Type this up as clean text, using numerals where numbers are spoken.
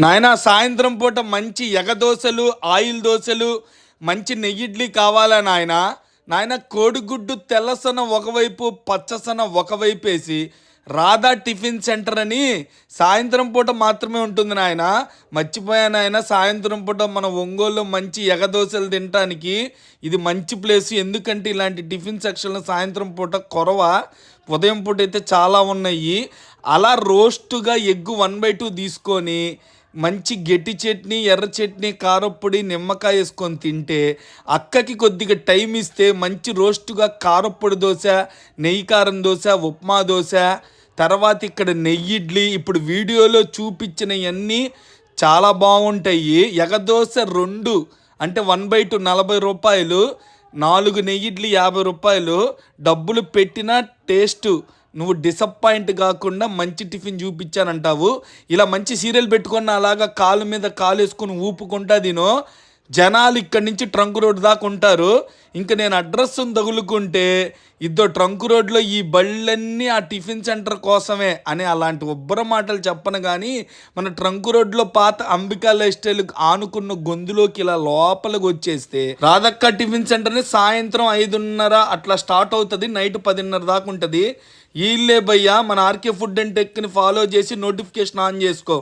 నాయనా సాయంత్రం పూట మంచి ఎగదోసలు, ఆయిల్ దోసలు, మంచి నెయ్యిడ్లీ కావాలా నాయనా? నాయన కోడిగుడ్డు తెల్లసన ఒకవైపు, పచ్చసన ఒకవైపేసి రాధా టిఫిన్ సెంటర్ అని సాయంత్రం పూట మాత్రమే ఉంటుంది నాయన. మర్చిపోయాను నాయన, సాయంత్రం పూట మన ఒంగోలులో మంచి ఎగదోసలు తినటానికి ఇది మంచి ప్లేస్. ఎందుకంటే ఇలాంటి టిఫిన్ సెక్షన్లు సాయంత్రం పూట కొరవ, ఉదయం పూట అయితే చాలా ఉన్నాయి. అలా రోస్టుగా ఎగ్గు 1/2 తీసుకొని మంచి గట్టి చట్నీ, ఎర్ర చట్నీ, కారప్పొడి, నిమ్మకాయ వేసుకొని తింటే, అక్కకి కొద్దిగా టైం ఇస్తే మంచి రోస్టుగా కారప్పొడి దోశ, నెయ్యి కారం దోశ, ఉప్మా దోశ, తర్వాత ఇక్కడ నెయ్యిడ్లీ, ఇప్పుడు వీడియోలో చూపించినవన్నీ చాలా బాగుంటాయి. ఎగదోశ 2 అంటే 1/2 ₹40, 4 నెయ్యిడ్లీ ₹50. డబ్బులు పెట్టినా టేస్టు నువ్వు డిసప్పాయింట్ కాకుండా మంచి టిఫిన్ చూపించానంటావు. ఇలా మంచి సీరియల్ పెట్టుకున్న అలాగా కాలు మీద కాలు వేసుకుని ఊపుకుంటా తినో. జనాలు ఇక్కడి నుంచి ట్రంక్ రోడ్ దాకా ఉంటారు. ఇంకా నేను అడ్రస్ తగులుకుంటే ట్రంక్ రోడ్లో ఈ బళ్ళన్నీ ఆ టిఫిన్ సెంటర్ కోసమే అని అలాంటి ఉబ్బర మాటలు చెప్పను. కానీ మన ట్రంక్ రోడ్లో పాత అంబికా లైఫ్ స్టైల్ ఆనుకున్న గొంతులోకి ఇలా లోపలికి వచ్చేస్తే రాధక్క టిఫిన్ సెంటర్ని సాయంత్రం 5:30 అట్లా స్టార్ట్ అవుతుంది, నైట్ 10:30 దాకా ఉంటుంది. వీళ్ళే భయ్యా మన ఆర్కే ఫుడ్ అండ్ టెక్ని ఫాలో చేసి నోటిఫికేషన్ ఆన్ చేసుకో.